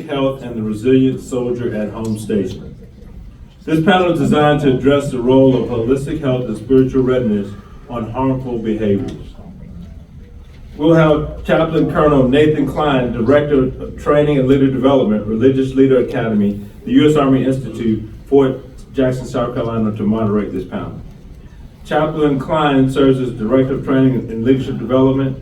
holistic health and the resilient soldier at home station. This panel is designed to address the role of holistic health and spiritual readiness on harmful behaviors. We'll have Chaplain Colonel Nathan Kline, Director of Training and Leader Development, Religious Leader Academy, the U.S. Army Institute, Fort Jackson, South Carolina, to moderate this panel. Chaplain Kline serves as Director of Training and Leadership Development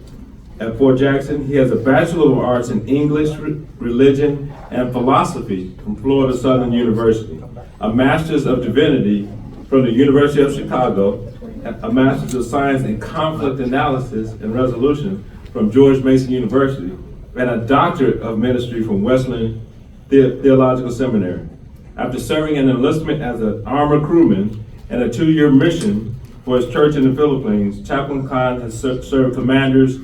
at Fort Jackson. He has a Bachelor of Arts in English, Religion, and Philosophy from Florida Southern University, a Master's of Divinity from the University of Chicago, a Master's of Science in Conflict Analysis and Resolution from George Mason University, and a Doctorate of Ministry from Wesleyan Theological Seminary. After serving an enlistment as an armor crewman and a 2-year mission for his church in the Philippines, Chaplain Kline has served commanders,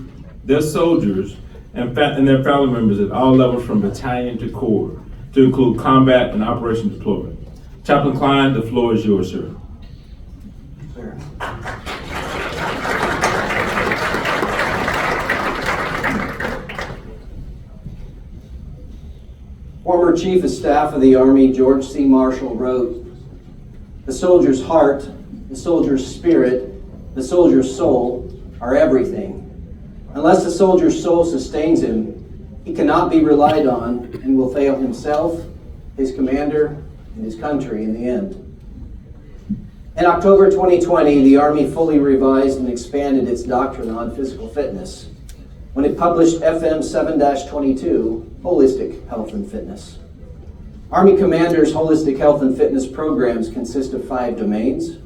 their soldiers, and their family members at all levels from battalion to corps, to include combat and operation deployment. Chaplain Kline, the floor is yours, sir. Former Chief of Staff of the Army, George C. Marshall, wrote, "The soldier's heart, the soldier's spirit, the soldier's soul are everything. Unless the soldier's soul sustains him, he cannot be relied on and will fail himself, his commander, and his country in the end." In October 2020, the Army fully revised and expanded its doctrine on physical fitness when it published FM 7-22, Holistic Health and Fitness. Army Commanders' Holistic Health and Fitness programs consist of 5 domains: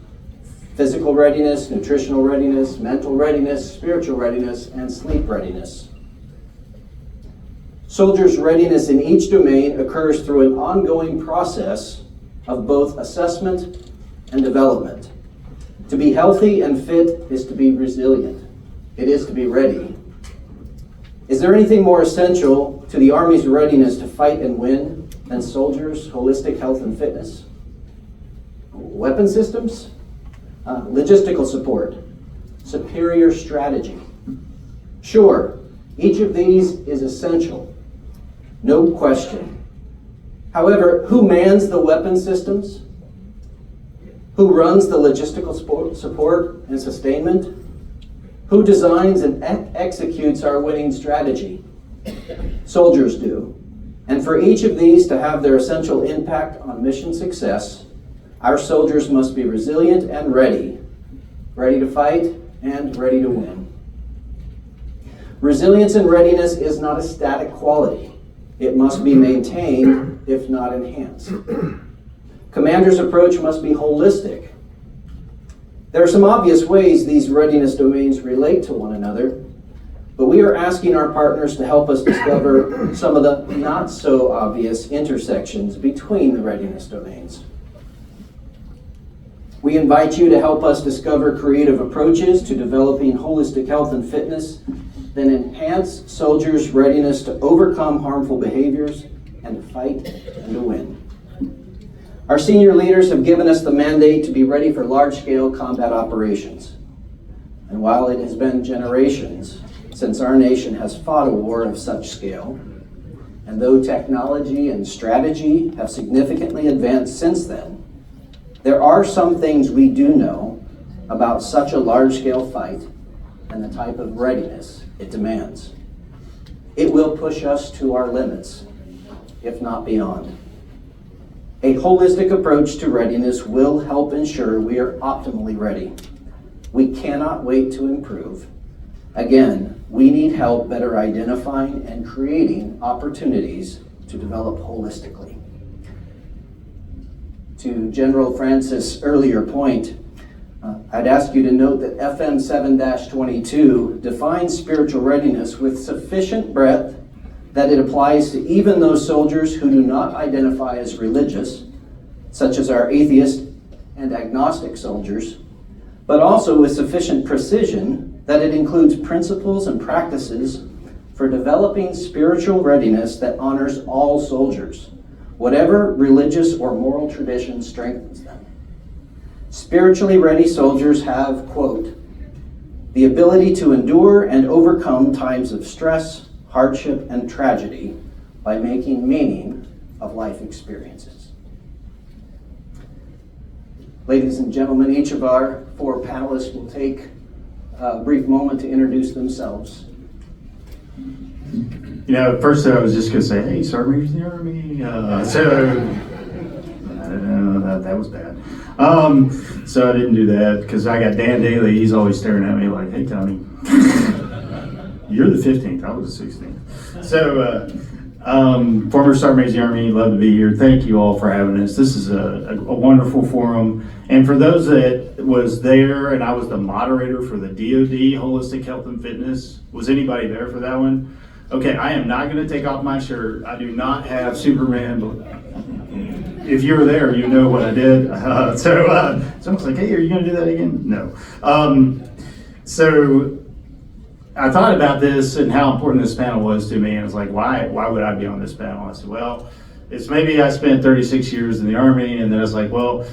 physical readiness, nutritional readiness, mental readiness, spiritual readiness, and sleep readiness. Soldiers' readiness in each domain occurs through an ongoing process of both assessment and development. To be healthy and fit is to be resilient. It is to be ready. Is there anything more essential to the Army's readiness to fight and win than soldiers' holistic health and fitness? Weapon systems? Logistical support? Superior strategy? Sure, each of these is essential, no question. However, who mans the weapon systems? Who runs the logistical support and sustainment? Who designs and executes our winning strategy? Soldiers do. And for each of these to have their essential impact on mission success, our soldiers must be resilient and ready to fight and ready to win. Resilience and readiness is not a static quality. It must be maintained, if not enhanced. Commander's approach must be holistic. There are some obvious ways these readiness domains relate to one another, but we are asking our partners to help us discover some of the not so obvious intersections between the readiness domains. We invite you to help us discover creative approaches to developing holistic health and fitness that enhance soldiers' readiness to overcome harmful behaviors and to fight and to win. Our senior leaders have given us the mandate to be ready for large-scale combat operations. And while it has been generations since our nation has fought a war of such scale, and though technology and strategy have significantly advanced since then, there are some things we do know about such a large-scale fight and the type of readiness it demands. It will push us to our limits, if not beyond. A holistic approach to readiness will help ensure we are optimally ready. We cannot wait to improve. Again, we need help better identifying and creating opportunities to develop holistically. To General Francis' earlier point, I'd ask you to note that FM 7-22 defines spiritual readiness with sufficient breadth that it applies to even those soldiers who do not identify as religious, such as our atheist and agnostic soldiers, but also with sufficient precision that it includes principles and practices for developing spiritual readiness that honors all soldiers, whatever religious or moral tradition strengthens them. Spiritually ready soldiers have, quote, the ability to endure and overcome times of stress, hardship, and tragedy by making meaning of life experiences. Ladies and gentlemen, each of our 4 panelists will take a brief moment to introduce themselves. You know, at first I was just going to say, hey, Sergeant Major's in the Army. That was bad. So I didn't do that because I got Dan Daly. He's always staring at me like, hey, Tony, you're the 15th. I was the 16th. So, former Sergeant Major of the Army, love to be here. Thank you all for having us. This is a wonderful forum. And for those that was there, and I was the moderator for the DoD Holistic Health and Fitness. Was anybody there for that one? Okay, I am not going to take off my shirt. I do not have Superman. If you were there, you know what I did. So I was like, hey, are you going to do that again? No. So I thought about this and how important this panel was to me. And I was like, why would I be on this panel? I said, well, it's maybe I spent 36 years in the Army. And then I was like, well,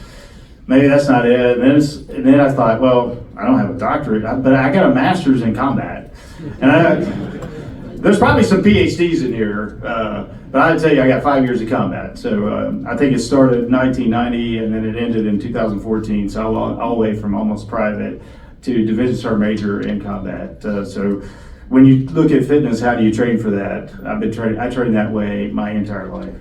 maybe that's not it. And then I thought, well, I don't have a doctorate, but I got a master's in combat. And there's probably some PhDs in here, but I'd tell you I got 5 years of combat. So I think it started in 1990 and then it ended in 2014. So all the way from almost private to Division Sergeant Major in combat. So when you look at fitness, how do you train for that? I trained that way my entire life.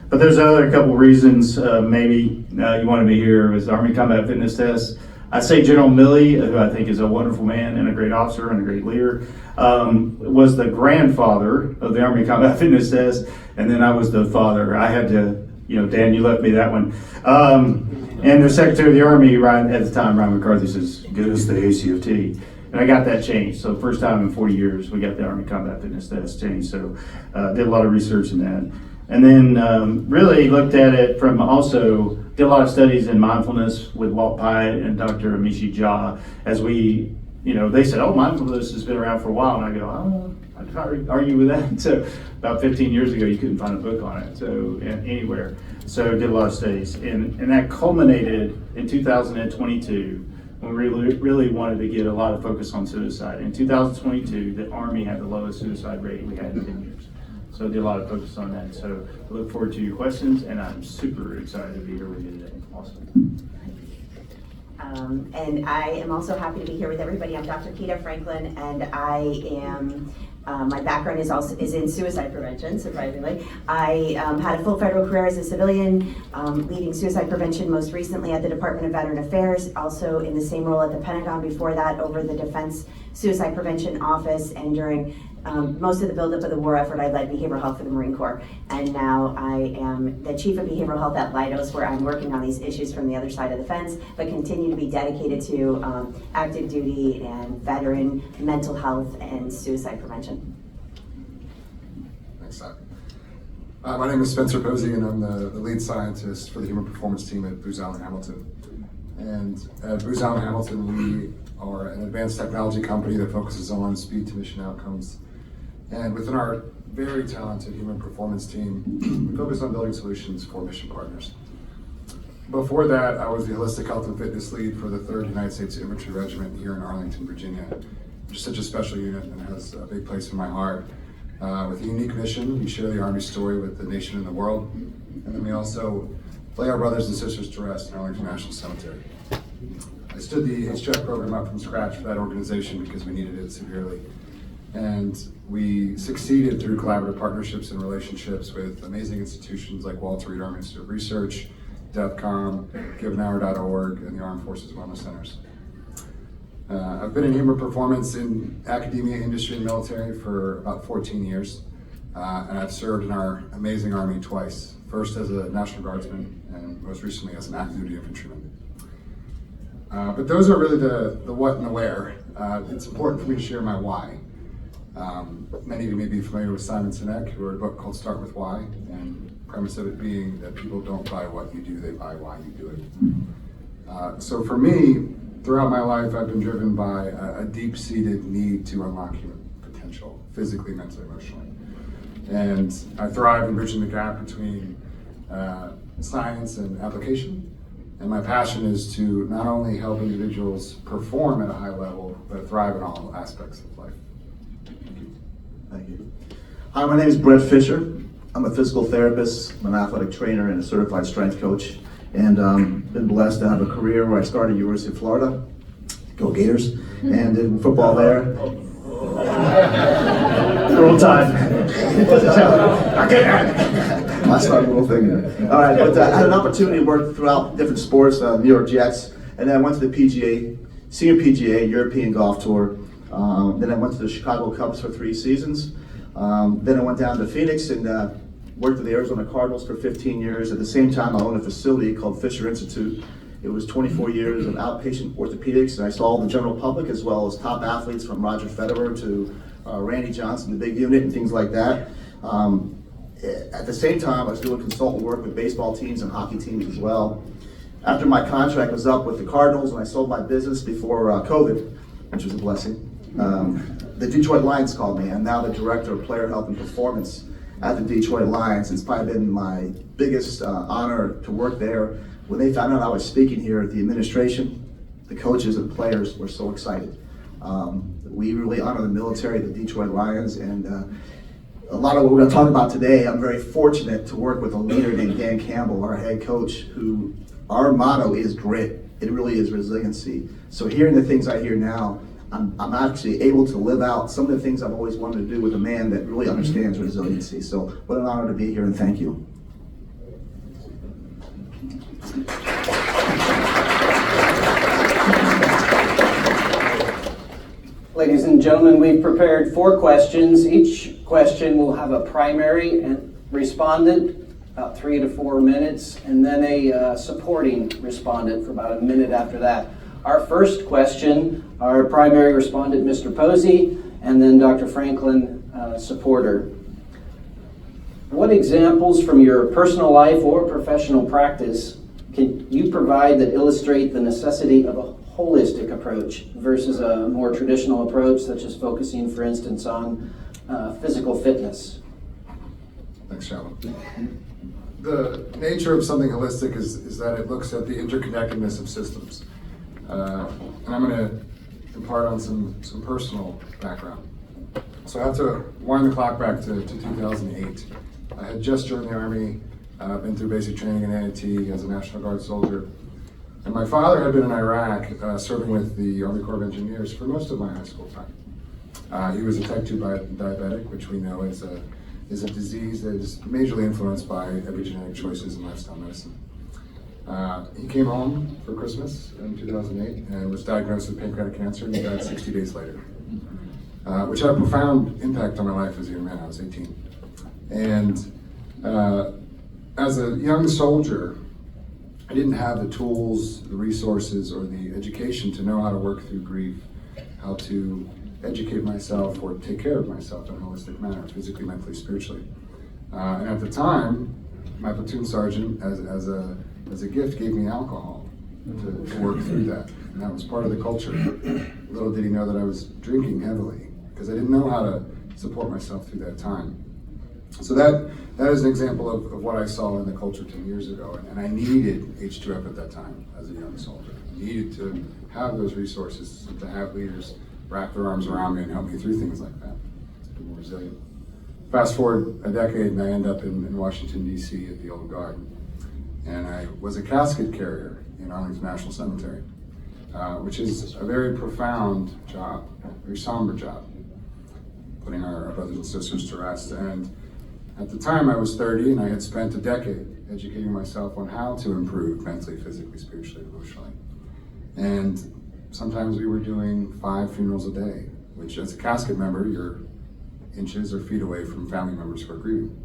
But there's a couple reasons maybe you want to be here was the Army Combat Fitness Test. I say General Milley, who I think is a wonderful man and a great officer and a great leader, was the grandfather of the Army Combat Fitness Test, and then I was the father. I had to, Dan, you left me that one. And the Secretary of the Army, at the time, Ryan McCarthy says, "Get us the ACFT." And I got that changed. So first time in 40 years, we got the Army Combat Fitness Test changed. So did a lot of research in that. And then really looked at it from also, did a lot of studies in mindfulness with Walt Pyatt and Dr. Amishi Jha as we, they said, oh, mindfulness has been around for a while. And I go, oh, I can't argue with that. So about 15 years ago, you couldn't find a book on it, so anywhere. So did a lot of studies. And that culminated in 2022 when we really wanted to get a lot of focus on suicide. In 2022, the Army had the lowest suicide rate we had in 10 years. So I did a lot of focus on that. So I look forward to your questions, and I'm super excited to be here with you today. Awesome. And I am also happy to be here with everybody. I'm Dr. Keita Franklin, and I am, my background is in suicide prevention, surprisingly. I had a full federal career as a civilian, leading suicide prevention most recently at the Department of Veteran Affairs, also in the same role at the Pentagon before that over the Defense Suicide Prevention Office, and during most of the buildup of the war effort, I led behavioral health for the Marine Corps. And now I am the chief of behavioral health at Leidos, where I'm working on these issues from the other side of the fence, but continue to be dedicated to active duty and veteran mental health and suicide prevention. Thanks, Doc. My name is Spencer Posey, and I'm the lead scientist for the human performance team at Booz Allen Hamilton. And at Booz Allen Hamilton, we are an advanced technology company that focuses on speed to mission outcomes. And within our very talented human performance team, we focus on building solutions for mission partners. Before that, I was the holistic health and fitness lead for the 3rd United States Infantry Regiment here in Arlington, Virginia, which is such a special unit and has a big place in my heart. With a unique mission, we share the Army story with the nation and the world, and then we also lay our brothers and sisters to rest in Arlington National Cemetery. I stood the HF program up from scratch for that organization because we needed it severely. And we succeeded through collaborative partnerships and relationships with amazing institutions like Walter Reed Army Institute of Research, DEFCON, givenhour.org, and the Armed Forces Wellness Centers. I've been in human performance in academia, industry, and military for about 14 years. And I've served in our amazing Army twice, first as a National Guardsman and most recently as an active duty infantryman. But those are really the what and the where. It's important for me to share my why. Many of you may be familiar with Simon Sinek, who wrote a book called Start With Why, and the premise of it being that people don't buy what you do, they buy why you do it. So for me, throughout my life, I've been driven by a deep-seated need to unlock human potential, physically, mentally, emotionally. And I thrive in bridging the gap between science and application. And my passion is to not only help individuals perform at a high level, but thrive in all aspects of life. Thank you. Hi, my name is Brett Fisher. I'm a physical therapist, I'm an athletic trainer, and a certified strength coach. And been blessed to have a career where I started at University of Florida, go Gators, and did football there. Wrong time. I started a little thing there. All right, but I had an opportunity to work throughout different sports, New York Jets, and then I went to the PGA, Senior PGA, European Golf Tour. Then I went to the Chicago Cubs for 3 seasons. Then I went down to Phoenix and worked with the Arizona Cardinals for 15 years. At the same time, I owned a facility called Fisher Insitute. It was 24 years of outpatient orthopedics, and I saw the general public as well as top athletes from Roger Federer to Randy Johnson, the big unit, and things like that. At the same time, I was doing consultant work with baseball teams and hockey teams as well. After my contract was up with the Cardinals and I sold my business before COVID, which was a blessing, the Detroit Lions called me. I'm now the Director of Player Health and Performance at the Detroit Lions. It's probably been my biggest honor to work there. When they found out I was speaking here, the administration, the coaches, and players were so excited. We really honor the military, the Detroit Lions, and a lot of what we're going to talk about today, I'm very fortunate to work with a leader named Dan Campbell, our head coach, who our motto is grit. It really is resiliency. So hearing the things I hear now, I'm actually able to live out some of the things I've always wanted to do with a man that really understands resiliency. So what an honor to be here, and thank you. Ladies and gentlemen, we've prepared 4 questions. Each question will have a primary and respondent, about 3 to 4 minutes, and then a supporting respondent for about a minute after that. Our first question, our primary respondent, Mr. Posey, and then Dr. Franklin, supporter. What examples from your personal life or professional practice can you provide that illustrate the necessity of a holistic approach versus a more traditional approach, such as focusing, for instance, on physical fitness? Thanks, Chaplain. The nature of something holistic is that it looks at the interconnectedness of systems. And I'm going to impart on some personal background. So I have to wind the clock back to 2008. I had just joined the Army, been through basic training in NAT as a National Guard soldier. And my father had been in Iraq serving with the Army Corps of Engineers for most of my high school time. He was a type 2 diabetic, which we know is a disease that is majorly influenced by epigenetic choices in lifestyle medicine. He came home for Christmas in 2008 and was diagnosed with pancreatic cancer, and he died 60 days later, which had a profound impact on my life as a young man. I was 18. And as a young soldier, I didn't have the tools, the resources, or the education to know how to work through grief, how to educate myself or take care of myself in a holistic manner, physically, mentally, spiritually. And at the time, my platoon sergeant, as a gift, gave me alcohol to work through that. And that was part of the culture. Little did he know that I was drinking heavily, because I didn't know how to support myself through that time. So that is an example of what I saw in the culture 10 years ago, and I needed H2F at that time as a young soldier. I needed to have those resources, to have leaders wrap their arms around me and help me through things like that, to be more resilient. Fast forward a decade and I end up in Washington, D.C. at the Old Guard. And I was a casket carrier in Arlington National Cemetery, which is a very profound job, a very somber job, putting our brothers and sisters to rest. And at the time, I was 30, and I had spent a decade educating myself on how to improve mentally, physically, spiritually, emotionally. And sometimes we were doing 5 funerals a day, which as a casket member, you're inches or feet away from family members who are grieving.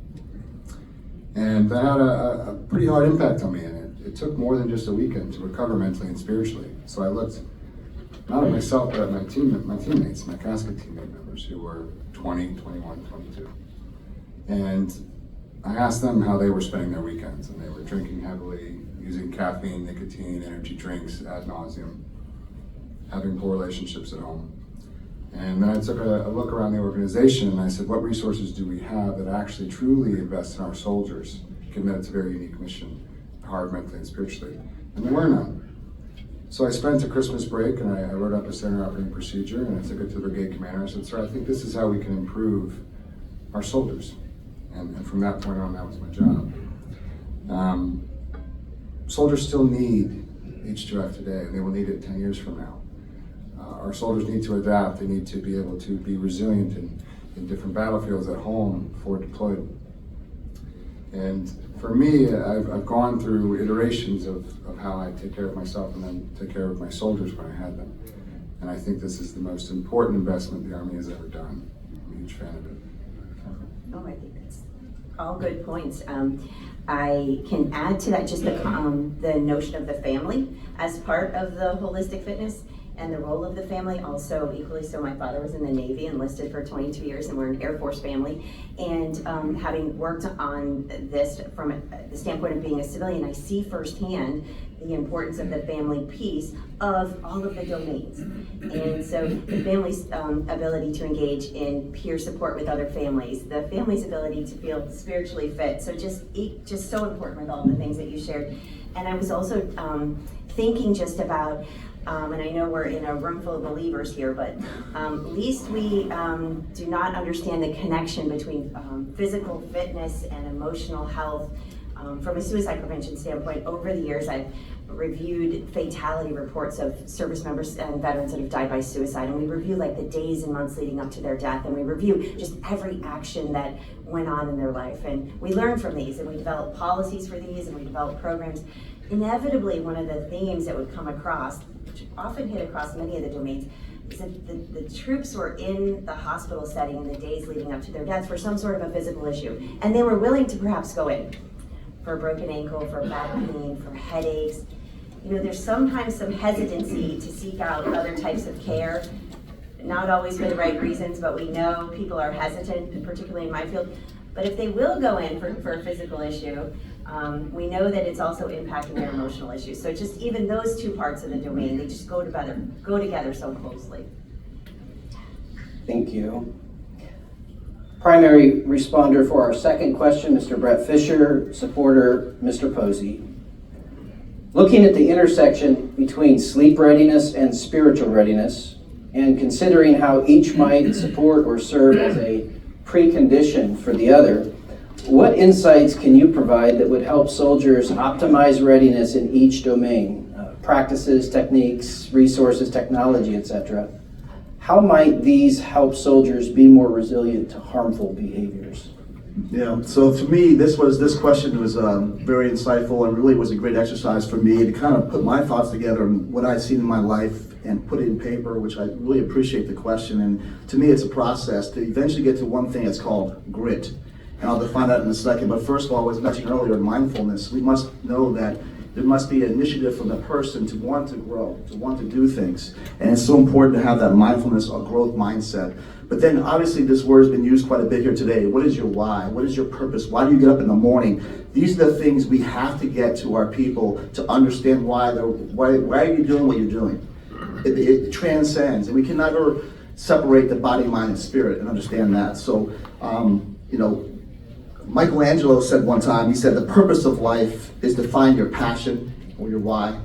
And that had a pretty hard impact on me, and it took more than just a weekend to recover mentally and spiritually. So I looked not at myself, but at my teammates, my casket teammate members who were 20, 21, 22. And I asked them how they were spending their weekends, and they were drinking heavily, using caffeine, nicotine, energy drinks ad nauseum, having poor relationships at home. And then I took a look around the organization and I said, what resources do we have that actually truly invest in our soldiers, given that it's a very unique mission, hard mentally and spiritually? And there were none. So I spent a Christmas break and I wrote up a standard operating procedure, and I took it to the brigade commander. I said, sir, I think this is how we can improve our soldiers. And from that point on, that was my job. Soldiers still need H2F today, and they will need it 10 years from now. Our soldiers need to adapt. They need to be able to be resilient in different battlefields at home before deployed. And for me, I've gone through iterations of how I take care of myself and then take care of my soldiers when I had them. And I think this is the most important investment the Army has ever done. I'm a huge fan of it. Oh, I think that's all good points. I can add to that just the notion of the family as part of the holistic fitness and the role of the family. Also, equally so, my father was in the Navy, enlisted for 22 years, and we're an Air Force family. And having worked on this from the standpoint of being a civilian, I see firsthand the importance of the family piece of all of the domains. And so the family's ability to engage in peer support with other families, the family's ability to feel spiritually fit. So just so important with all the things that you shared. And I was also thinking just about, and I know we're in a room full of believers here, but least we do not understand the connection between physical fitness and emotional health. From a suicide prevention standpoint, over the years I've reviewed fatality reports of service members and veterans that have died by suicide, and we review like the days and months leading up to their death, and we review just every action that went on in their life, and we learn from these, and we develop policies for these, and we develop programs. Inevitably, one of the themes that would come across, which often hit across many of the domains, is that the troops were in the hospital setting in the days leading up to their deaths for some sort of a physical issue, and they were willing to perhaps go in for a broken ankle, for back pain, for headaches. You know, there's sometimes some hesitancy to seek out other types of care, not always for the right reasons, but we know people are hesitant, particularly in my field. But if they will go in for a physical issue, we know that it's also impacting their emotional issues. So just even those two parts of the domain, they just go together so closely. Thank you. Primary responder for our second question, Mr. Brett Fisher, supporter, Mr. Posey. Looking at the intersection between sleep readiness and spiritual readiness, and considering how each might support or serve as a precondition for the other, what insights can you provide that would help soldiers optimize readiness in each domain? Practices, techniques, resources, technology, etc. How might these help soldiers be more resilient to harmful behaviors? Yeah, so to me, this question was very insightful and really was a great exercise for me to kind of put my thoughts together and what I've seen in my life and put it in paper, which I really appreciate the question. And to me, it's a process to eventually get to one thing that's called grit. And I'll define that in a second. But first of all, as mentioned earlier, mindfulness. We must know that there must be an initiative from the person to want to grow, to want to do things. And it's so important to have that mindfulness or growth mindset. But then obviously this word has been used quite a bit here today. What is your why? What is your purpose? Why do you get up in the morning? These are the things we have to get to our people to understand why are you doing what you're doing. It transcends, and we can never separate the body, mind, and spirit and understand that. So, Michelangelo said one time, he said, the purpose of life is to find your passion or your why,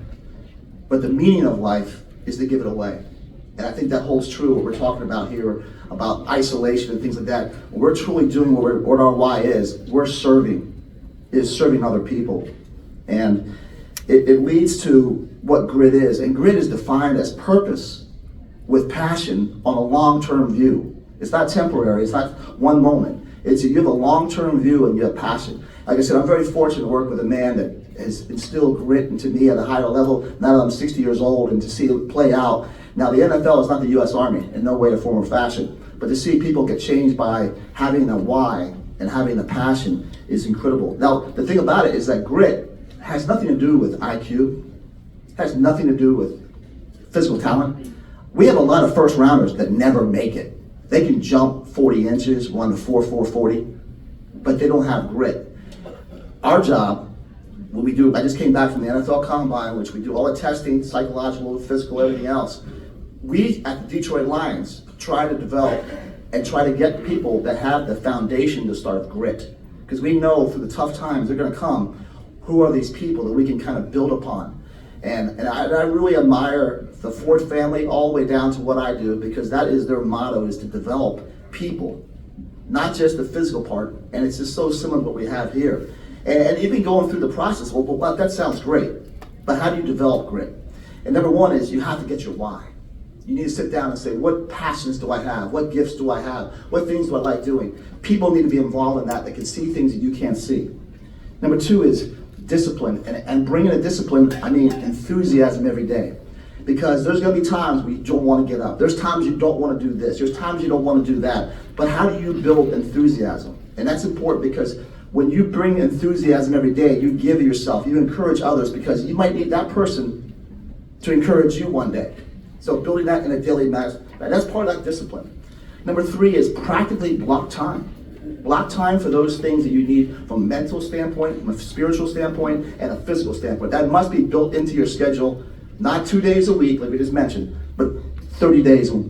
but the meaning of life is to give it away. And I think that holds true what we're talking about here, about isolation and things like that. When we're truly doing what our why is, we're serving other people. And it leads to what grit is. And grit is defined as purpose with passion on a long-term view. It's not temporary, it's not one moment. You have a long-term view and you have passion. Like I said, I'm very fortunate to work with a man that has instilled grit into me at a higher level now that I'm 60 years old, and to see it play out. Now, the NFL is not the U.S. Army in no way, or form, or fashion, but to see people get changed by having a why and having a passion is incredible. Now, the thing about it is that grit has nothing to do with IQ, has nothing to do with physical talent. We have a lot of first rounders that never make it. They can jump 40 inches, run the 4.40, but they don't have grit. Our job, what we do, I just came back from the NFL Combine, which we do all the testing, psychological, physical, everything else. We at the Detroit Lions try to develop and try to get people that have the foundation to start grit. Because we know through the tough times they're gonna come, who are these people that we can kind of build upon? And I really admire the Ford family all the way down to what I do, because that is their motto, is to develop people, not just the physical part, and it's just so similar to what we have here. And even going through the process, well, that sounds great, but how do you develop grit? And number one is you have to get your why. You need to sit down and say, what passions do I have? What gifts do I have? What things do I like doing? People need to be involved in that can see things that you can't see. Number two is discipline, and bringing a discipline, I mean enthusiasm every day. Because there's gonna be times where you don't wanna get up. There's times you don't wanna do this. There's times you don't wanna do that. But how do you build enthusiasm? And that's important because when you bring enthusiasm every day, you give yourself, you encourage others, because you might need that person to encourage you one day. So building that in a daily matter, that's part of that discipline. Number three is practically block time. Block time for those things that you need from a mental standpoint, from a spiritual standpoint, and a physical standpoint. That must be built into your schedule, not 2 days a week, like we just mentioned, but 30 days in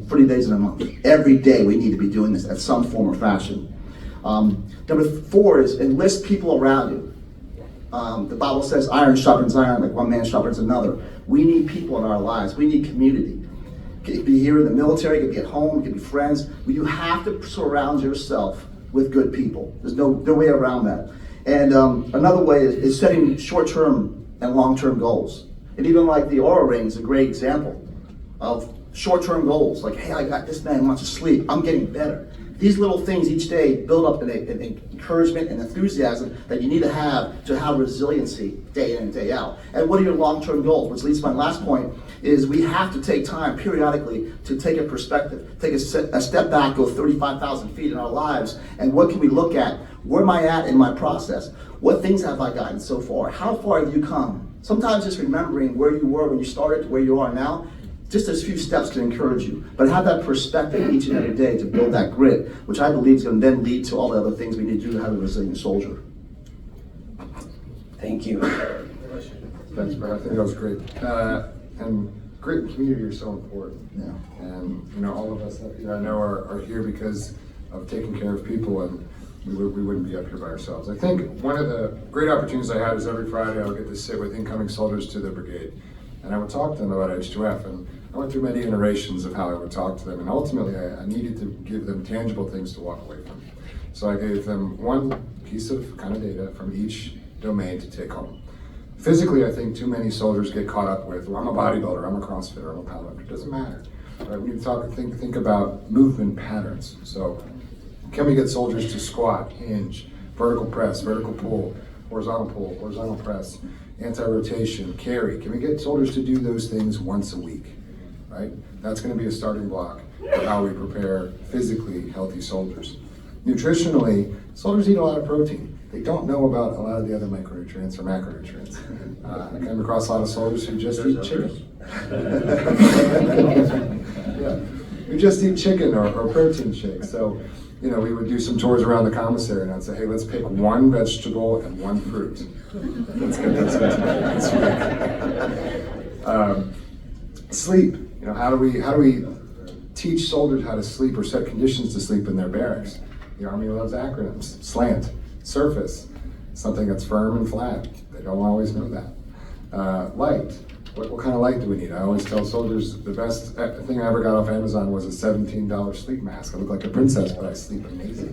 a month. Every day we need to be doing this at some form or fashion. Number four is enlist people around you. The Bible says iron sharpens iron, like one man sharpens another. We need people in our lives. We need community. It could be here in the military, it could be at home, it could be friends. You have to surround yourself with good people. There's no way around that. And another way is setting short-term and long-term goals. And even like the Aura Ring is a great example of short-term goals. Like, hey, I got this man who wants to sleep. I'm getting better. These little things each day build up an encouragement and enthusiasm that you need to have resiliency day in and day out. And what are your long-term goals? Which leads to my last point, is we have to take time periodically to take a perspective, take a step back, go 35,000 feet in our lives, and what can we look at? Where am I at in my process? What things have I gotten so far? How far have you come? Sometimes just remembering where you were when you started to where you are now, just a few steps to encourage you, but have that perspective each and every day to build that grit, which I believe is going to then lead to all the other things we need to do to have a resilient soldier. Thank you. Thanks, Brad. I think that was great. And grit and community are so important. Yeah. And all of us, I know are here because of taking care of people, and we wouldn't be up here by ourselves. I think one of the great opportunities I had is every Friday I would get to sit with incoming soldiers to the brigade, and I would talk to them about H2F, and I went through many iterations of how I would talk to them, and ultimately I needed to give them tangible things to walk away from. So I gave them one piece of kind of data from each domain to take home. Physically, I think too many soldiers get caught up with, well, I'm a bodybuilder, I'm a CrossFitter, I'm a powerlifter. It doesn't matter. Right? We need to think about movement patterns. So can we get soldiers to squat, hinge, vertical press, vertical pull, horizontal press, anti-rotation, carry? Can we get soldiers to do those things once a week? Right? That's going to be a starting block for how we prepare physically healthy soldiers. Nutritionally, soldiers eat a lot of protein. They don't know about a lot of the other micronutrients or macronutrients. I come across a lot of soldiers who just eat chicken. Yeah, who just eat chicken or protein shakes. So, we would do some tours around the commissary, and I'd say, hey, let's pick one vegetable and one fruit. Let's get this week. Sleep. How do we teach soldiers how to sleep or set conditions to sleep in their barracks? The Army loves acronyms. SLANT, surface, something that's firm and flat. They don't always know that. Light. What kind of light do we need? I always tell soldiers the best thing I ever got off Amazon was a $17 sleep mask. I look like a princess, but I sleep amazing.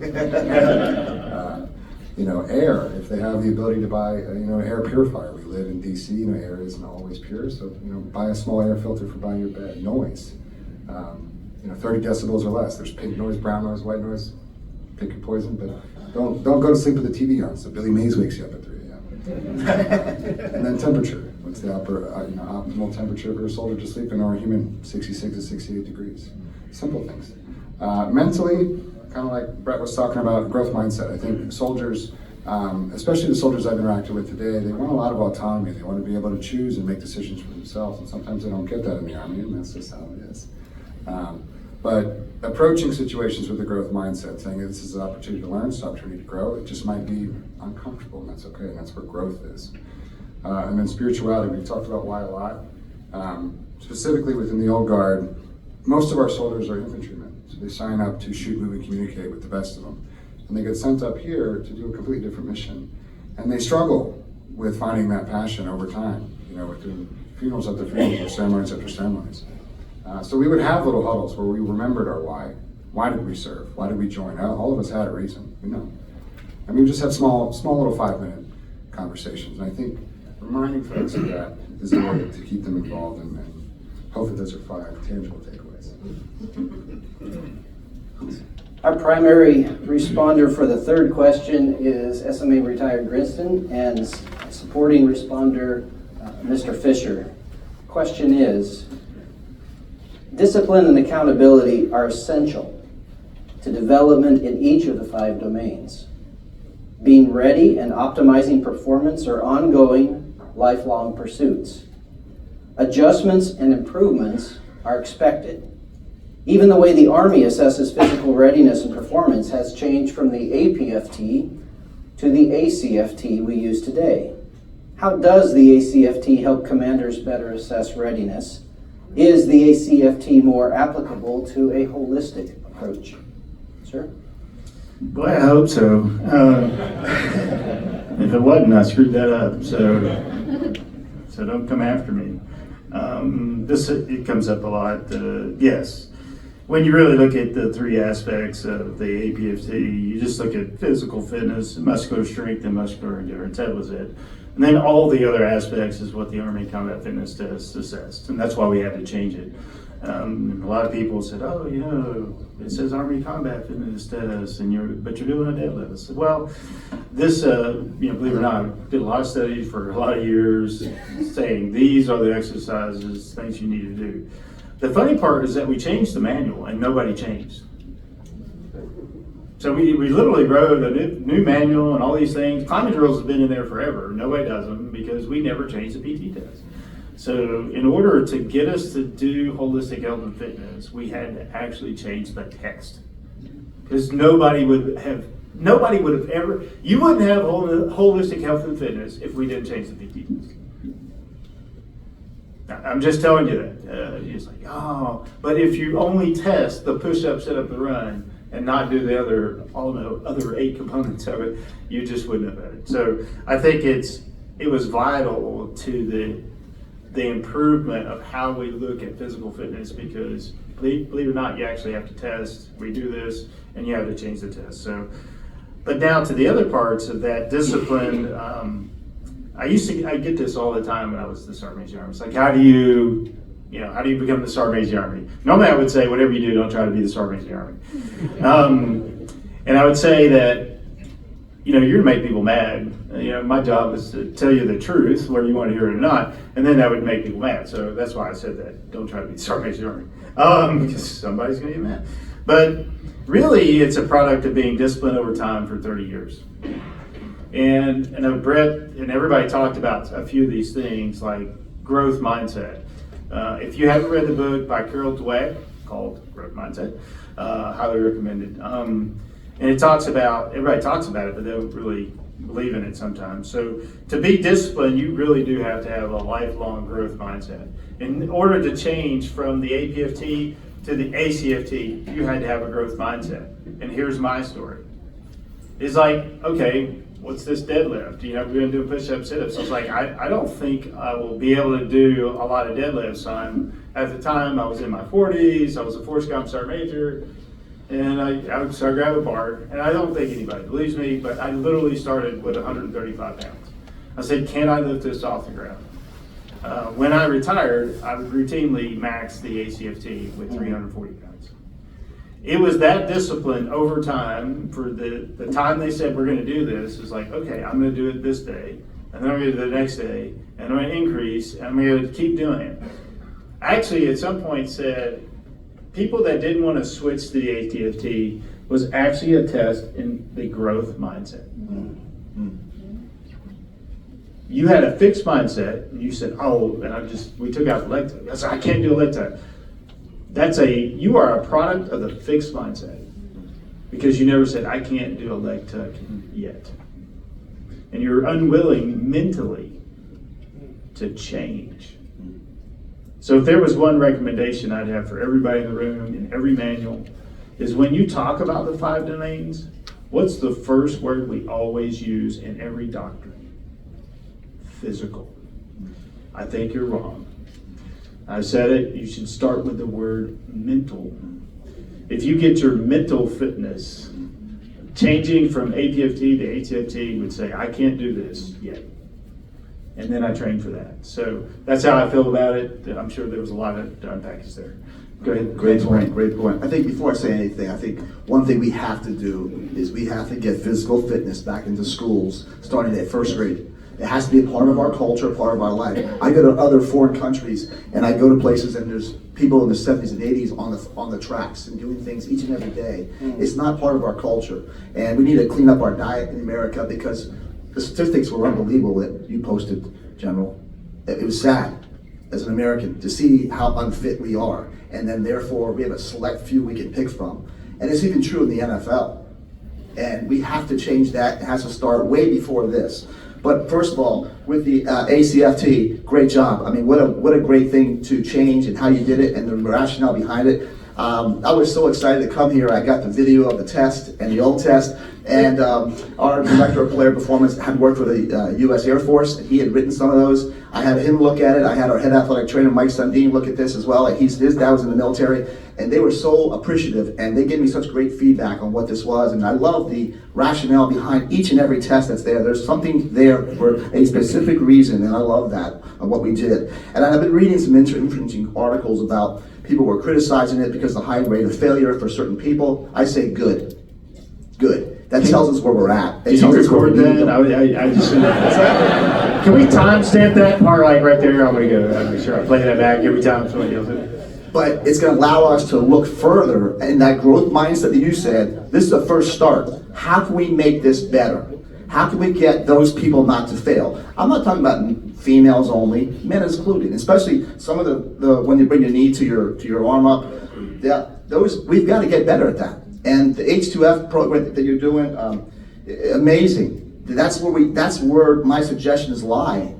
Air. If they have the ability to buy, an air purifier. We live in DC. Air isn't always pure, so buy a small air filter for by your bed. Noise. 30 decibels or less. There's pink noise, brown noise, white noise. Pick your poison, but don't go to sleep with the TV on, so Billy Mays wakes you up at 3 a.m. And then temperature. What's the optimal temperature for a soldier to sleep in, or a human? 66 to 68 degrees. Simple things. Mentally, kind of like Brett was talking about, growth mindset. I think soldiers, especially the soldiers I've interacted with today, they want a lot of autonomy. They want to be able to choose and make decisions for themselves, and sometimes they don't get that in the Army, and that's just how it is. But approaching situations with a growth mindset, saying this is an opportunity to learn, it's an opportunity to grow, it just might be uncomfortable, and that's okay, and that's where growth is. And then spirituality, we've talked about why a lot. Specifically within the old guard, most of our soldiers are infantrymen, so they sign up to shoot, move, and communicate with the best of them. And they get sent up here to do a completely different mission. And they struggle with finding that passion over time, with doing funerals after funerals or ceremonies after ceremonies. So we would have little huddles where we remembered our why. Why did we serve? Why did we join? All of us had a reason. We know. I mean, we just have small little 5-minute conversations. And I think reminding folks of that is a way to keep them involved, and hopefully those are 5 tangible takeaways. Our primary responder for the third question is SMA retired Grinston, and supporting responder, Mr. Fisher. Question is, discipline and accountability are essential to development in each of the 5 domains. Being ready and optimizing performance are ongoing, lifelong pursuits. Adjustments and improvements are expected. Even the way the Army assesses physical readiness and performance has changed from the APFT to the ACFT we use today. How does the ACFT help commanders better assess readiness? Is the ACFT more applicable to a holistic approach? Sir? Boy, I hope so. If it wasn't, I screwed that up. So don't come after me. It comes up a lot. Yes, when you really look at the 3 aspects of the APFT, you just look at physical fitness, muscular strength, and muscular endurance. That was it. And then all the other aspects is what the Army Combat Fitness Test assessed, and that's why we had to change it. A lot of people said, "Oh, it says Army Combat Fitness Test, but you're doing a deadlift." I said, "Well, this, believe it or not, I did a lot of studies for a lot of years, saying these are the exercises, things you need to do." The funny part is that we changed the manual, and nobody changed. So we literally wrote a new manual and all these things. Climbing drills have been in there forever. Nobody does them because we never changed the PT test. So in order to get us to do holistic health and fitness, we had to actually change the test. Because nobody would have ever, you wouldn't have holistic health and fitness if we didn't change the PT test. I'm just telling you that. It's like, oh, but if you only test the push-up, sit-up, and run, and not do the other 8 components of it, you just wouldn't have had it. So I think it was vital to the improvement of how we look at physical fitness, because believe it or not, you actually have to test. We do this, and you have to change the test. So, but now to the other parts of that discipline. I get this all the time when I was the Sergeant Major Army. It's like, how do you become the Sergeant Major Army? Normally I would say, whatever you do, don't try to be the Sergeant Major Army. And I would say that, you're gonna make people mad. My job is to tell you the truth, whether you want to hear it or not, and then that would make people mad. So that's why I said that. Don't try to be the Sergeant Major Army, because somebody's gonna get mad. But really, it's a product of being disciplined over time for 30 years. And I know Brett and everybody talked about a few of these things, like growth mindset. If you haven't read the book by Carol Dweck called Growth Mindset, highly recommended. And it talks about, everybody talks about it, but they don't really believe in it sometimes. So to be disciplined, you really do have to have a lifelong growth mindset. In order to change from the APFT to the ACFT, you had to have a growth mindset. And here's my story. It's like, okay, what's this deadlift? We're going to do push-ups, sit-ups. So it's like, I don't think I will be able to do a lot of deadlifts. At the time, I was in my 40s. I was a 4-Scom Sergeant Major. And so I grabbed a bar. And I don't think anybody believes me, but I literally started with 135 pounds. I said, can I lift this off the ground? When I retired, I would routinely max the ACFT with 340 pounds. It was that discipline over time. For the time they said we're going to do this, is like, okay, I'm going to do it this day, and then I'm going to do it the next day, and I'm going to increase, and I'm going to keep doing it. Actually, at some point said, people that didn't want to switch to the ATFT was actually a test in the growth mindset. You had a fixed mindset, and you said, oh, and we took out the leg tuck. I said, I can't do a leg tuck. You are a product of the fixed mindset, because you never said, I can't do a leg tuck yet. And you're unwilling mentally to change. So if there was one recommendation I'd have for everybody in the room, in every manual, is when you talk about the 5 domains, what's the first word we always use in every doctrine? Physical. I think you're wrong. I said it, you should start with the word mental. if you get your mental fitness changing from APFT to HFT, would say, I can't do this yet. And then I train for that. So that's how I feel about it. I'm sure there was a lot of unpackage there. Go ahead. Great point, great point. I think before I say anything, I think one thing we have to do is we have to get physical fitness back into schools starting at first grade. It has to be a part of our culture, part of our life. I go to other foreign countries and I go to places and there's people in the 70s and 80s on the tracks and doing things each and every day. It's not part of our culture. And we need to clean up our diet in America because the statistics were unbelievable that you posted, General. It was sad as an American to see how unfit we are. And then therefore we have a select few we can pick from. And it's even true in the NFL. And we have to change that. It has to start way before this. But first of all, with the ACFT, great job. I mean, what a great thing to change and how you did it and the rationale behind it. I was so excited to come here. I got the video of the test and the old test. And our director of player performance had worked for the U.S. Air Force. He had written some of those. I had him look at it. I had our head athletic trainer, Mike Sundin, look at this as well. And his dad was in the military. And they were so appreciative. And they gave me such great feedback on what this was. And I love the rationale behind each and every test that's there. There's something there for a specific reason. And I love that, of what we did. And I've been reading some interesting articles about people were criticizing it because of the high rate of failure for certain people. I say good. Good. That tells us where we're at. Did you record that? I just can we timestamp that part like right there? I'm gonna go. I'll make sure I play that back every time somebody yells it. But it's going to allow us to look further, and that growth mindset that you said, this is the first start. How can we make this better? How can we get those people not to fail? I'm not talking about females only, men included, especially some of the when you bring your knee to your arm up. Those we've got to get better at that. And the H2F program that you're doing, amazing. That's where my suggestions lie,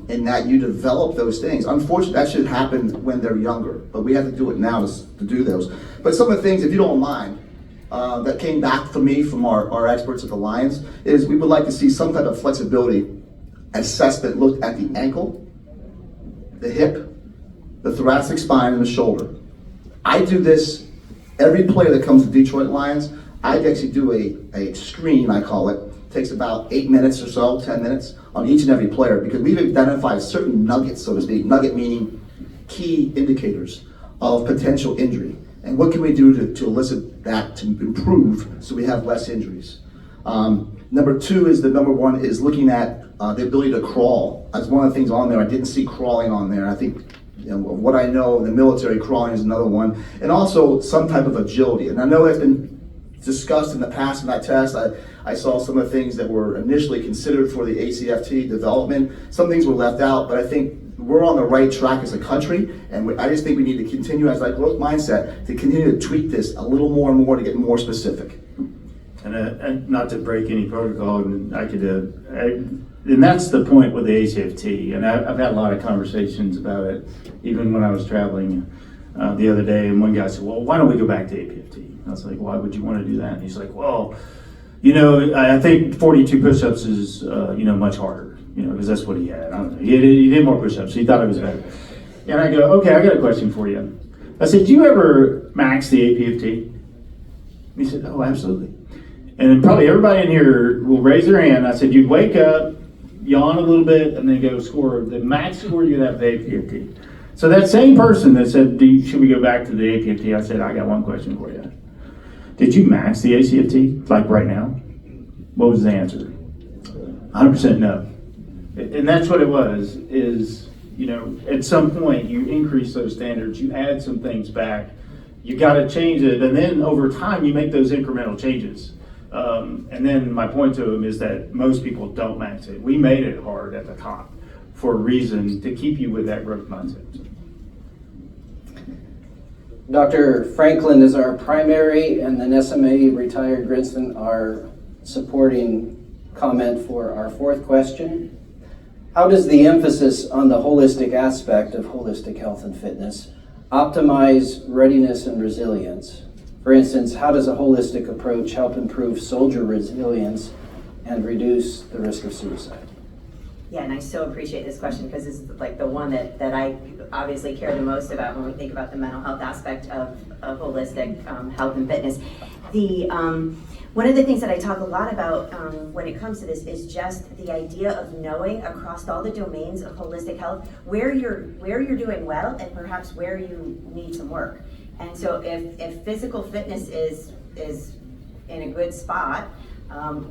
in that you develop those things. Unfortunately, that should happen when they're younger, but we have to do it now to do those. But some of the things, if you don't mind, that came back from me from our experts at the Lions, is we would like to see some type of flexibility assessment looked at the ankle, the hip, the thoracic spine, and the shoulder. I do this, every player that comes to Detroit Lions, I actually do a screen, I call it. Takes about 8 minutes or so, 10 minutes on each and every player, because we've identified certain nuggets, so to speak. Nugget meaning key indicators of potential injury. And what can we do to elicit that to improve so we have less injuries? Number two is number one is looking at the ability to crawl. That's one of the things on there. I didn't see crawling on there. I think, what I know in the military, crawling is another one. And also some type of agility. And I know that's been discussed in the past in that test. I saw some of the things that were initially considered for the ACFT development. Some things were left out, but I think we're on the right track as a country, and I just think we need to continue as that growth mindset to continue to tweak this a little more and more to get more specific. And not to break any protocol, and and that's the point with the ACFT. And I've had a lot of conversations about it, even when I was traveling the other day. And one guy said, "Well, why don't we go back to APFT?" I was like, "Why would you want to do that?" And he's like, "Well, I think 42 push-ups is, much harder, because that's what he had. I don't know. He did more push-ups. He thought it was better." And I go, "Okay, I got a question for you." I said, "Do you ever max the APFT?" He said, "Oh, absolutely." And then probably everybody in here will raise their hand. I said, "You'd wake up, yawn a little bit, and then go score the max score you'd have the APFT." So that same person that said, "Should we go back to the APFT?" I said, "I got one question for you. Did you max the ACFT, like right now?" What was the answer? 100% no. And that's what it was, is, at some point you increase those standards, you add some things back, you got to change it, and then over time you make those incremental changes. And then my point to him is that most people don't max it. We made it hard at the top for a reason, to keep you with that growth mindset. Dr. Franklin is our primary, and then SMA, retired Grinston, our supporting comment for our fourth question. How does the emphasis on the holistic aspect of holistic health and fitness optimize readiness and resilience? For instance, how does a holistic approach help improve soldier resilience and reduce the risk of suicide? Yeah, and I so appreciate this question because it's like the one that I obviously care the most about when we think about the mental health aspect of holistic health and fitness. One of the things that I talk a lot about when it comes to this is just the idea of knowing across all the domains of holistic health where you're doing well and perhaps where you need some work. And so if physical fitness is in a good spot,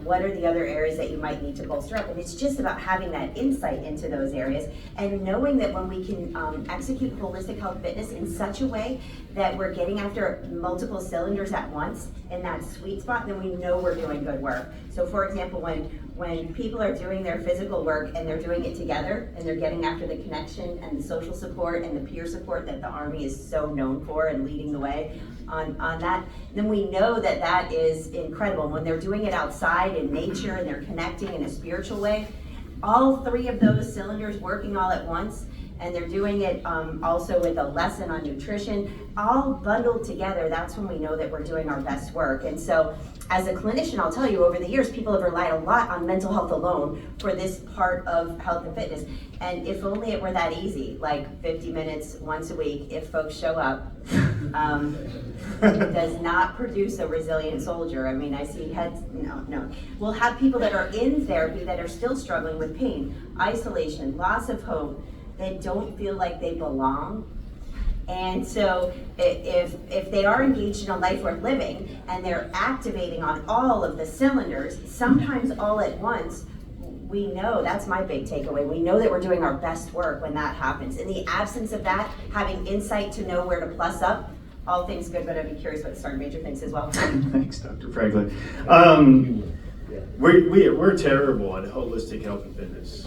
what are the other areas that you might need to bolster up? And it's just about having that insight into those areas and knowing that when we can execute holistic health fitness in such a way that we're getting after multiple cylinders at once in that sweet spot, then we know we're doing good work. So for example, when people are doing their physical work and they're doing it together and they're getting after the connection and the social support and the peer support that the Army is so known for and leading the way on that, then we know that that is incredible. When they're doing it outside in nature and they're connecting in a spiritual way, all three of those cylinders working all at once, and they're doing it also with a lesson on nutrition, all bundled together, that's when we know that we're doing our best work. And so as a clinician, I'll tell you, over the years, people have relied a lot on mental health alone for this part of health and fitness. And if only it were that easy, like 50 minutes once a week, if folks show up, it does not produce a resilient soldier. I mean, I see heads, no. We'll have people that are in therapy that are still struggling with pain, isolation, loss of hope, that don't feel like they belong. And so if they are engaged in a life worth living and they're activating on all of the cylinders, sometimes all at once, we know, that's my big takeaway, we know that we're doing our best work when that happens. In the absence of that, having insight to know where to plus up, all things good, but I'd be curious what Sergeant Major thinks as well. Thanks, Dr. Franklin. We're terrible at holistic health and fitness.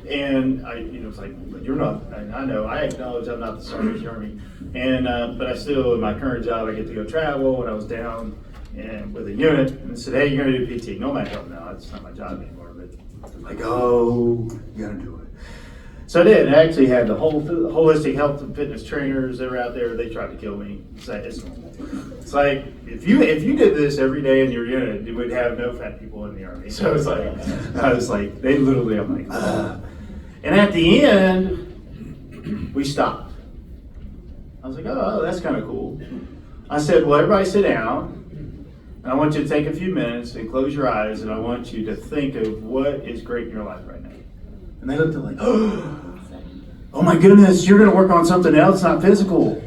And it's like, you're not, and I know, I acknowledge I'm not the Sergeant of the Army, and but I still, in my current job, I get to go travel, and I was down and with a unit, and said, hey, you're gonna do PT. No matter what, now, it's not my job anymore, but I'm like, oh, you gotta do it. So I did. I actually had the whole holistic health and fitness trainers that were out there. They tried to kill me. It's like if you did this every day in your unit, you would have no fat people in the Army. So it's like I was like, they literally, I'm like, ugh. And at the end, we stopped. I was like, oh, that's kind of cool. I said, well, everybody sit down. I want you to take a few minutes and close your eyes, and I want you to think of what is great in your life right now. And they looked at like, oh my goodness, you're going to work on something else, not physical.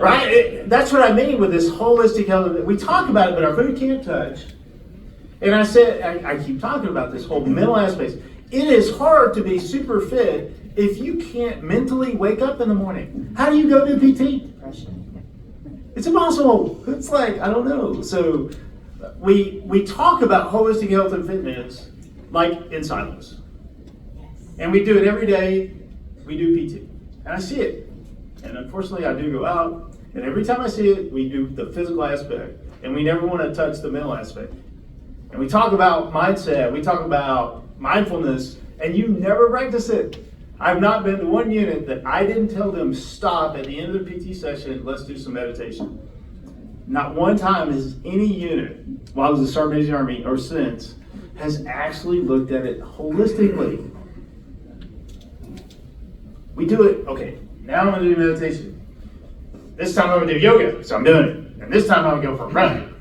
Right? That's what I mean with this holistic health. We talk about it, but our food can't touch. And I said, I keep talking about this whole mental aspect. It is hard to be super fit if you can't mentally wake up in the morning. How do you go do PT? It's impossible. It's like, I don't know. So we talk about holistic health and fitness like in silos. And we do it every day. We do PT. And I see it. And unfortunately, I do go out. And every time I see it, we do the physical aspect. And we never want to touch the mental aspect. And we talk about mindset. We talk about mindfulness. And you never practice it. I've not been to one unit that I didn't tell them stop at the end of the PT session, let's do some meditation. Not one time has any unit, while I was a Sergeant of the Army or since, has actually looked at it holistically. We do it, okay, now I'm going to do meditation. This time I'm going to do yoga, so I'm doing it. And this time I'm going to go for a run.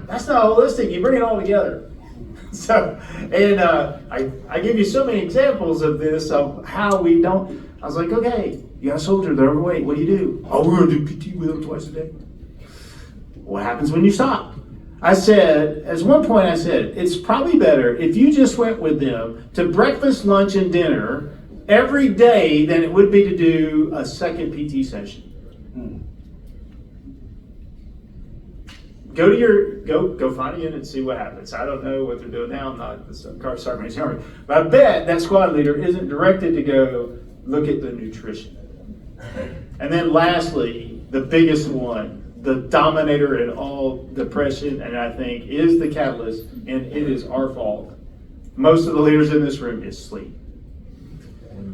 That's not holistic, you bring it all together. So, and I give you so many examples of this, of how we don't. I was like, okay, you got a soldier, they're overweight, what do you do? Oh, we're going to do PT with them twice a day. What happens when you stop? I said, at one point I said, it's probably better if you just went with them to breakfast, lunch, and dinner every day than it would be to do a second PT session. Go find a unit and see what happens. I don't know what they're doing now. I'm not the Sergeant of the Army. But I bet that squad leader isn't directed to go look at the nutrition. And then lastly, the biggest one, the dominator in all depression, and I think is the catalyst, and it is our fault. Most of the leaders in this room is sleep.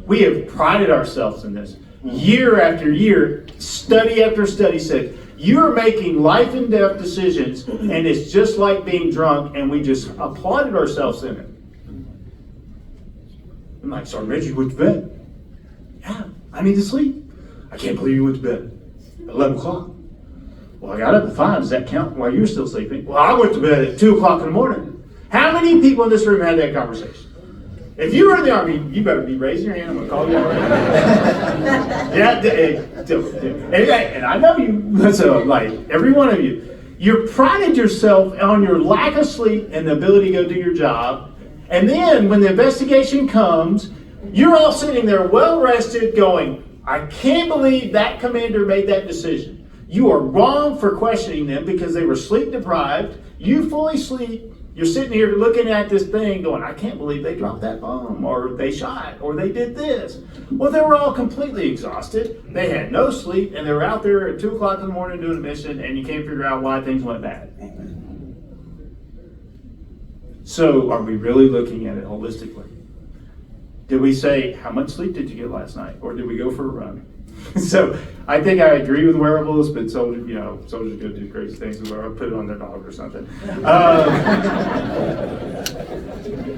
We have prided ourselves in this. Year after year, study after study said, you're making life and death decisions, and it's just like being drunk, and we just applauded ourselves in it. like, Sergeant Major, you went to bed? Yeah, I need to sleep. I can't believe you went to bed at 11 o'clock. Well, I got up at 5. Does that count while you were still sleeping? Well, I went to bed at 2 o'clock in the morning. How many people in this room had that conversation? If you were in the Army, you better be raising your hand. I'm going to call you out. And I know you, so like every one of you, you prided yourself on your lack of sleep and the ability to go do your job. And then when the investigation comes, you're all sitting there well rested going, I can't believe that commander made that decision. You are wrong for questioning them because they were sleep deprived. You fully sleep. You're sitting here looking at this thing going, I can't believe they dropped that bomb, or they shot, or they did this. Well, they were all completely exhausted. They had no sleep, and they were out there at 2 o'clock in the morning doing a mission, and you can't figure out why things went bad. So are we really looking at it holistically? Did we say, how much sleep did you get last night? Or did we go for a run? So I think I agree with wearables, but soldiers go do crazy things with wearables, put it on their dog or something.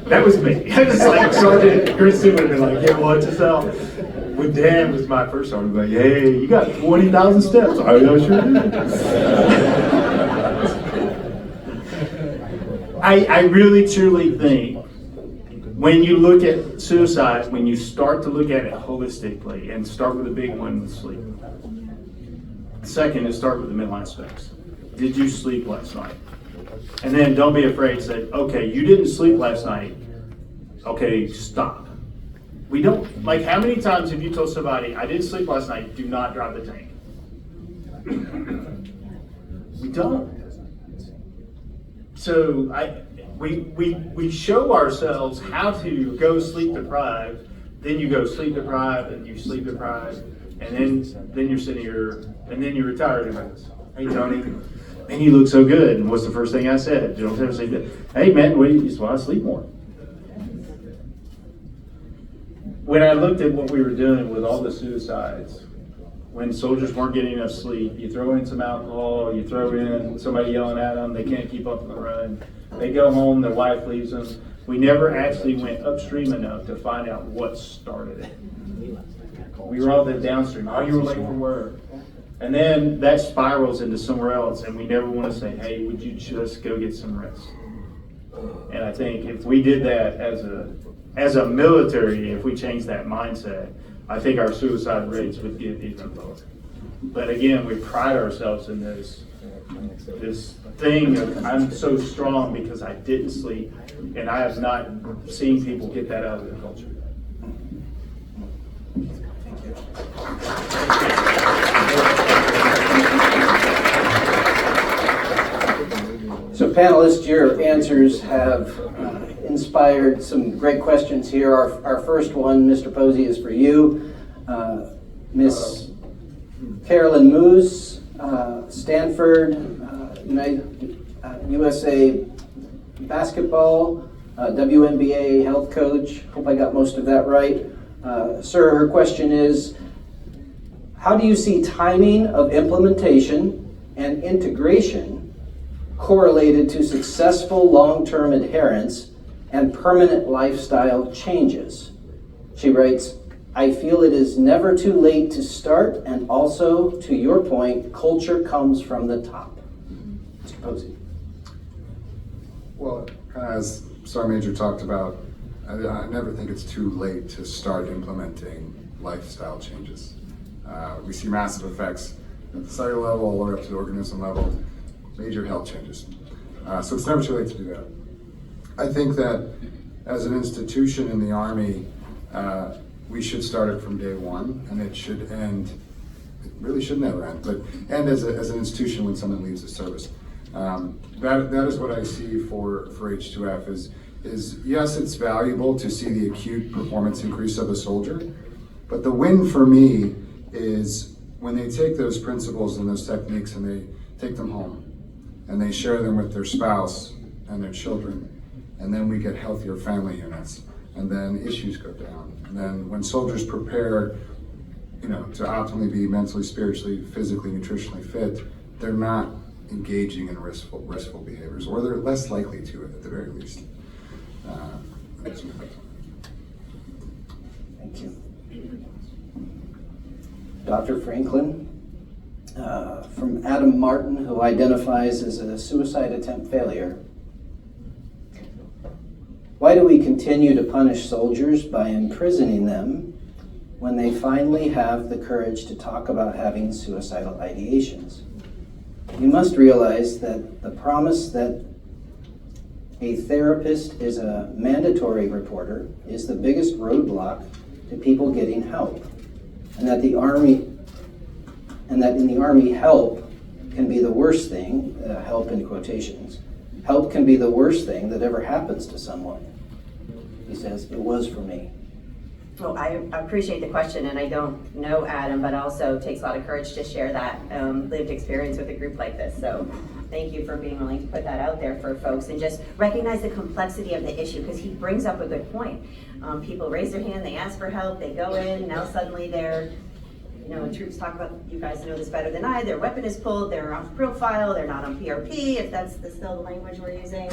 That was me. It's like Sergeant Grinston would have been like, yeah, watch yourself. When Dan was my first sergeant, like, hey, you got 20,000 steps. I sure did. I really truly think when you look at suicide, when you start to look at it holistically, and start with the big one with sleep. Second is start with the mental aspects. Did you sleep last night? And then don't be afraid to say, okay, you didn't sleep last night. Okay, stop. We don't, like how many times have you told somebody, I didn't sleep last night, do not drive the tank? We don't. So we show ourselves how to go sleep deprived, then you go sleep deprived, and you sleep deprived, and then you're sitting here, and then you're retired and goes, hey Tony, man, you look so good. And what's the first thing I said? You don't ever say, hey man, you just want to sleep more. When I looked at what we were doing with all the suicides, when soldiers weren't getting enough sleep, you throw in some alcohol, you throw in somebody yelling at them, they can't keep up on the run. They go home, their wife leaves them. We never actually went upstream enough to find out what started it. We were all the downstream. Oh, you were late for work. And then that spirals into somewhere else, and we never want to say, hey, would you just go get some rest? And I think if we did that as a military, if we changed that mindset, I think our suicide rates would get even lower. But again, we pride ourselves in this thing of I'm so strong because I didn't sleep, and I have not seen people get that out of their culture. So panelists, your answers have inspired some great questions here. Our first one, Mr. Posey, is for you. Miss Carolyn Moose, Stanford, USA basketball, WNBA health coach. Hope I got most of that right. Sir, her question is, how do you see timing of implementation and integration correlated to successful long-term adherence and permanent lifestyle changes? She writes, I feel it is never too late to start, and also, to your point, culture comes from the top. Mr. Posey. Well, kind of as Sergeant Major talked about, I never think it's too late to start implementing lifestyle changes. We see massive effects at the cellular level, all the way up to the organism level, major health changes. So it's never too late to do that. I think that as an institution in the Army, we should start it from day one, and it should end, it really should never end, but end as an institution when someone leaves the service. That is what I see for H2F is yes, it's valuable to see the acute performance increase of a soldier, but the win for me is when they take those principles and those techniques and they take them home and they share them with their spouse and their children, and then we get healthier family units, and then issues go down. And then when soldiers prepare, to optimally be mentally, spiritually, physically, nutritionally fit, they're not engaging in restful behaviors, or they're less likely to, at the very least. Thank you. Dr. Franklin, from Adam Martin, who identifies as a suicide attempt failure. Why do we continue to punish soldiers by imprisoning them when they finally have the courage to talk about having suicidal ideations? You must realize that the promise that a therapist is a mandatory reporter is the biggest roadblock to people getting help, and that in the Army help can be the worst thing, help in quotations, help can be the worst thing that ever happens to someone. He says, it was for me. Well, I appreciate the question, and I don't know Adam, but also it takes a lot of courage to share that lived experience with a group like this. So thank you for being willing to put that out there for folks and just recognize the complexity of the issue, because he brings up a good point. People raise their hand, they ask for help, they go in, now suddenly they're, troops talk about, you guys know this better than I, their weapon is pulled, they're off profile, they're not on PRP, if that's still the language we're using.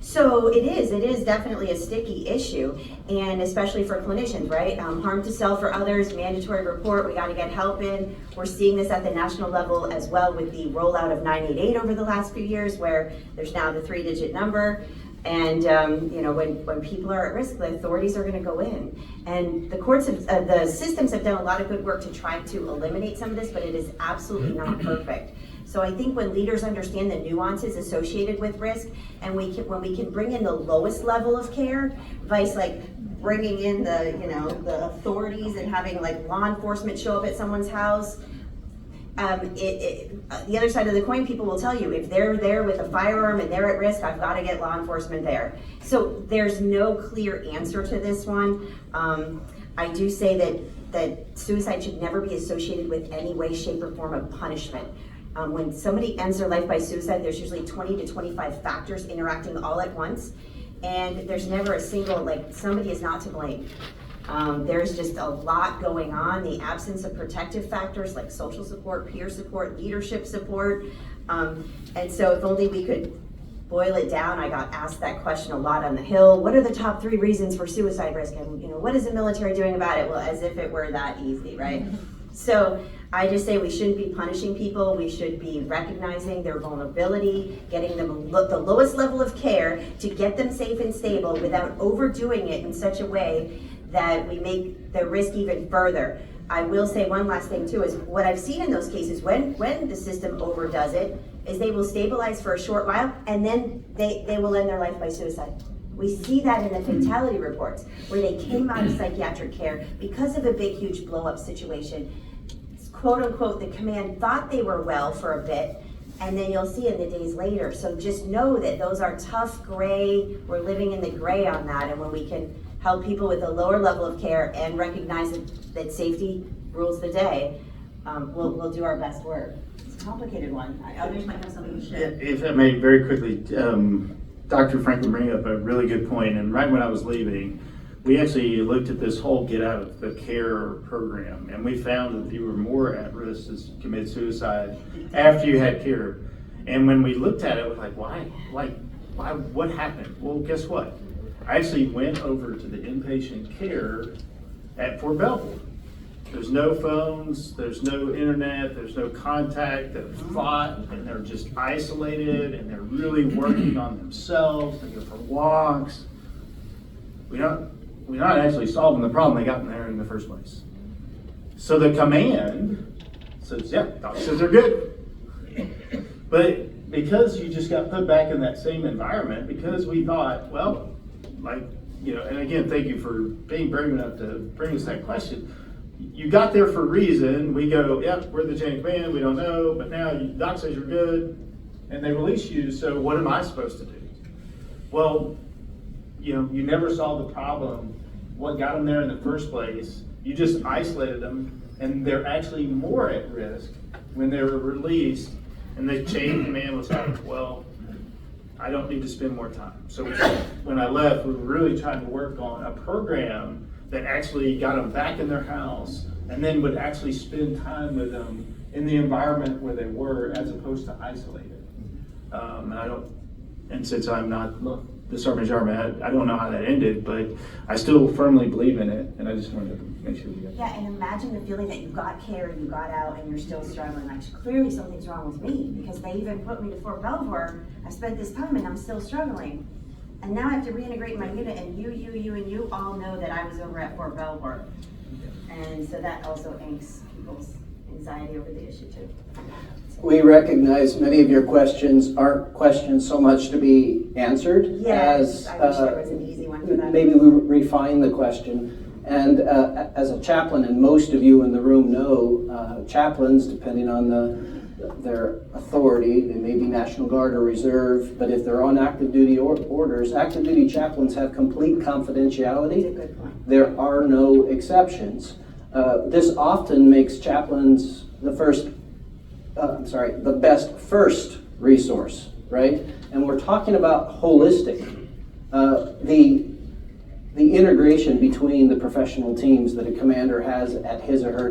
So it is definitely a sticky issue, and especially for clinicians, right? Harm to self or others, mandatory report, we gotta get help in. We're seeing this at the national level as well with the rollout of 988 over the last few years, where there's now the 3-digit number. And when people are at risk, the authorities are going to go in, and the courts have, the systems have done a lot of good work to try to eliminate some of this, but it is absolutely not perfect. So I think when leaders understand the nuances associated with risk, and when we can bring in the lowest level of care, vice like bringing in the authorities and having like law enforcement show up at someone's house. The other side of the coin, people will tell you, if they're there with a firearm and they're at risk, I've got to get law enforcement there. So there's no clear answer to this one. I do say that suicide should never be associated with any way, shape, or form of punishment. When somebody ends their life by suicide, there's usually 20 to 25 factors interacting all at once, and there's never a single, somebody is not to blame. There's just a lot going on. The absence of protective factors like social support, peer support, leadership support. And so if only we could boil it down. I got asked that question a lot on the Hill. What are the top 3 reasons for suicide risk? And what is the military doing about it? Well, as if it were that easy, right? So I just say we shouldn't be punishing people. We should be recognizing their vulnerability, getting them the lowest level of care to get them safe and stable without overdoing it in such a way that we make the risk even further. I will say one last thing too, is what I've seen in those cases when the system overdoes it, is they will stabilize for a short while and then they will end their life by suicide. We see that in the fatality reports, where they came out of psychiatric care because of a big, huge blow up situation. Quote unquote, the command thought they were well for a bit, and then you'll see it the days later. So just know that those are tough gray, we're living in the gray on that, and when we can help people with a lower level of care and recognize that safety rules the day, we'll do our best work. It's a complicated one. Others might have something to share. If I may, very quickly, Dr. Franklin bring up a really good point, and right when I was leaving, we actually looked at this whole get out of the care program, and we found that you were more at risk to commit suicide after you had care. And when we looked at it, we're like, why? What happened? Well, guess what? I actually went over to the inpatient care at Fort Belvoir. There's no phones, there's no internet, there's no contact. They're fought and they're just isolated, and they're really working on themselves. They go for walks. We're not actually solving the problem they got in there in the first place. So the command says, yeah, doc says they're good. But because you just got put back in that same environment, because we thought, well, and again, thank you for being brave enough to bring us that question. You got there for a reason. We go, yeah, we're the chain of command, we don't know, but now doc says you're good, and they release you, so what am I supposed to do? Well, you never solved the problem, what got them there in the first place. You just isolated them, and they're actually more at risk when they were released, and the chain of command was like, well, I don't need to spend more time. So when I left, we were really trying to work on a program that actually got them back in their house, and then would actually spend time with them in the environment where they were, as opposed to isolated. And since I'm not the Sergeant Major. I don't know how that ended, but I still firmly believe in it, and I just wanted to make sure we got Yeah, and imagine the feeling that you got care and you got out and you're still struggling. Like, clearly something's wrong with me, because they even put me to Fort Belvoir. I spent this time and I'm still struggling. And now I have to reintegrate my unit, and you all know that I was over at Fort Belvoir. And so that also angst people's anxiety over the issue too. We recognize many of your questions aren't questions so much to be answered Yes, as I wish there was an easy one for that. maybe we refine the question. And as a chaplain, and most of you in the room know, chaplains, depending on their authority, they may be National Guard or Reserve, but if they're on active duty orders, active duty chaplains have complete confidentiality. That's a good point. There are no exceptions. This often makes chaplains the best first resource, right? And we're talking about holistic. The integration between the professional teams that a commander has at his or her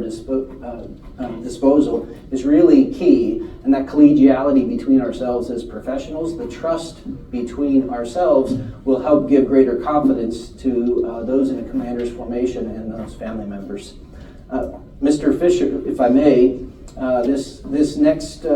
disposal is really key, and that collegiality between ourselves as professionals, the trust between ourselves, will help give greater confidence to those in a commander's formation and those family members. Mr. Fisher, if I may, this next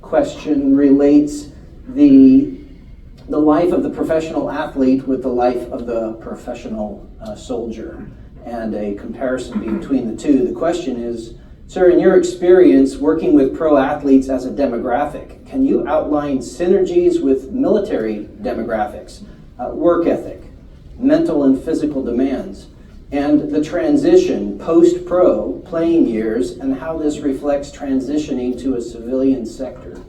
question relates the life of the professional athlete with the life of the professional soldier, and a comparison between the two. The question is, sir, in your experience working with pro athletes as a demographic, can you outline synergies with military demographics, work ethic, mental and physical demands, and the transition post-pro playing years, and how this reflects transitioning to a civilian sector?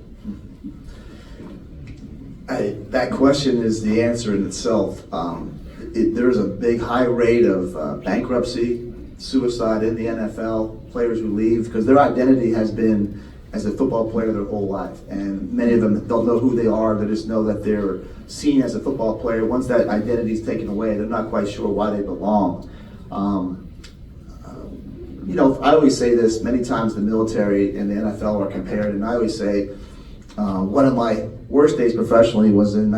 That question is the answer in itself. There's a big high rate of bankruptcy, suicide in the NFL, players who leave because their identity has been as a football player their whole life. And many of them don't know who they are, they just know that they're seen as a football player. Once that identity is taken away, they're not quite sure why they belong. I always say this, many times the military and the NFL are compared, and I always say, one of my worst days professionally was in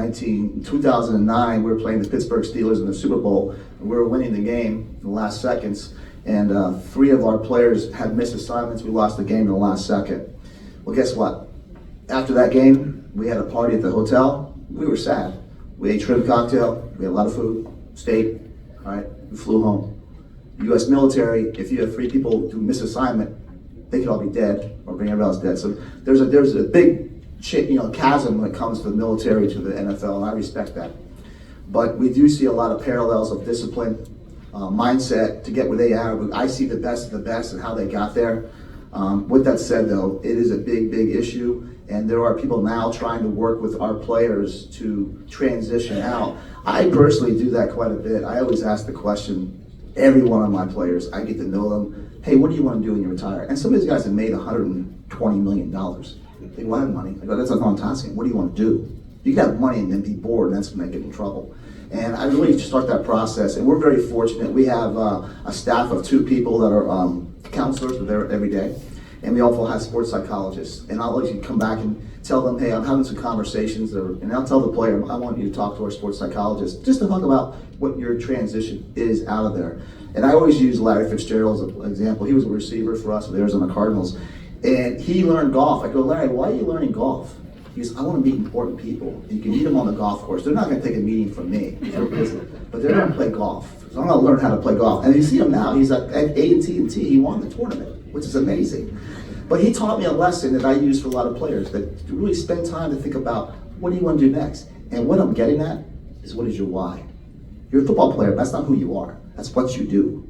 2009. We were playing the Pittsburgh Steelers in the Super Bowl, and we were winning the game in the last seconds, and 3 of our players had missed assignments. We lost the game in the last second. Well, guess what? After that game, we had a party at the hotel. We were sad. We ate shrimp cocktail, we had a lot of food, stayed, all right, we flew home. U.S. military, if you have 3 people who miss assignment, they could all be dead or bring everybody else dead. So there's a big chasm when it comes to the military to the NFL, and I respect that. But we do see a lot of parallels of discipline, mindset to get where they are. I see the best of the best and how they got there. With that said, though, it is a big issue, and there are people now trying to work with our players to transition out. I personally do that quite a bit. I always ask the question, every one of my players, I get to know them. Hey, what do you want to do when you retire? And some of these guys have made $120 million. They want money. I go, that's what I'm asking. What do you want to do? You can have money and then be bored, and that's when they get in trouble. And I really start that process, and we're very fortunate. We have a staff of 2 people that are counselors. They're there every day. And we also have sports psychologists. And I'll always come back and tell them, hey, I'm having some conversations, and I'll tell the player, I want you to talk to our sports psychologist just to talk about what your transition is out of there. And I always use Larry Fitzgerald as an example. He was a receiver for us with the Arizona Cardinals. And he learned golf. I go, Larry, why are you learning golf? He goes, I want to meet important people. You can meet them on the golf course. They're not going to take a meeting from me. They're busy. But they're going to play golf. So I'm going to learn how to play golf. And you see him now. He's at A&T. He won the tournament, which is amazing. But he taught me a lesson that I use for a lot of players, that to really spend time to think about, what do you want to do next? And what I'm getting at is, what is your why? You're a football player. That's not who you are. That's what you do.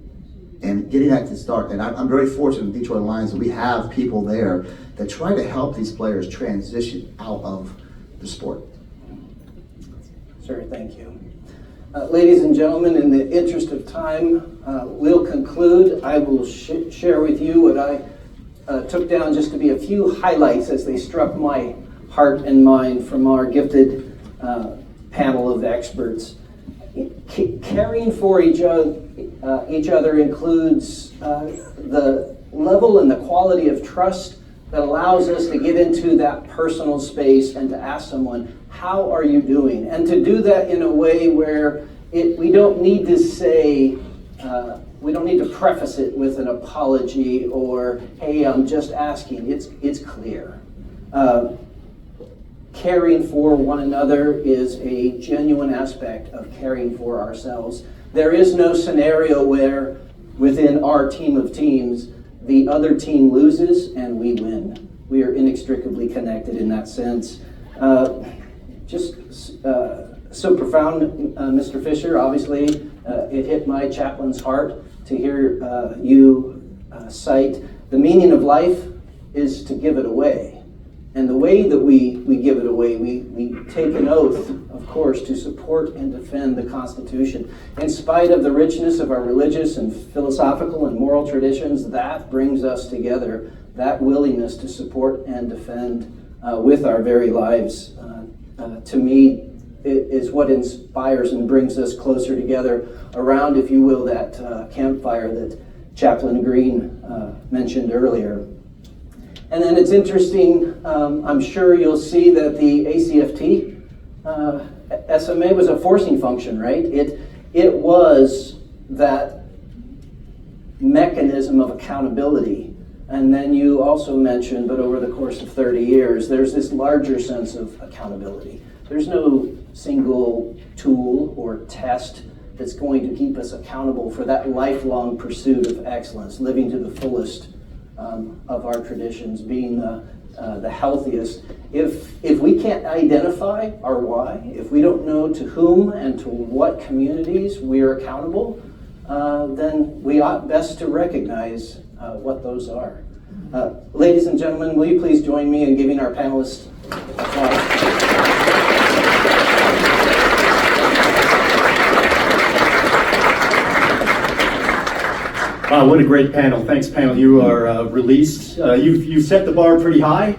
And getting that to start. And I'm very fortunate in Detroit Lions that we have people there that try to help these players transition out of the sport. Sir, thank you. Ladies and gentlemen, in the interest of time, we'll conclude. I will share with you what I took down just to be a few highlights as they struck my heart and mind from our gifted panel of experts. Caring for each other includes the level and the quality of trust that allows us to get into that personal space and to ask someone, how are you doing? And to do that in a way where we don't need to say, we don't need to preface it with an apology or, hey, I'm just asking. It's clear. Caring for one another is a genuine aspect of caring for ourselves. There is no scenario where within our team of teams, the other team loses and we win. We are inextricably connected in that sense. So profound, Mr. Fisher. Obviously, it hit my chaplain's heart to hear you cite the meaning of life is to give it away. And the way that we give it away, we take an oath, of course, to support and defend the Constitution. In spite of the richness of our religious and philosophical and moral traditions, that brings us together, that willingness to support and defend with our very lives. To me, it is what inspires and brings us closer together around, if you will, that campfire that Chaplain Green mentioned earlier. And then it's interesting, I'm sure you'll see that the ACFT, SMA was a forcing function, right? It was that mechanism of accountability. And then you also mentioned, but over the course of 30 years, there's this larger sense of accountability. There's no single tool or test that's going to keep us accountable for that lifelong pursuit of excellence, living to the fullest of our traditions, being the healthiest. If we can't identify our why, if we don't know to whom and to what communities we are accountable, then we ought best to recognize what those are. Ladies and gentlemen, will you please join me in giving our panelists applause? Wow, what a great panel. Thanks, panel. You are released. You've set the bar pretty high.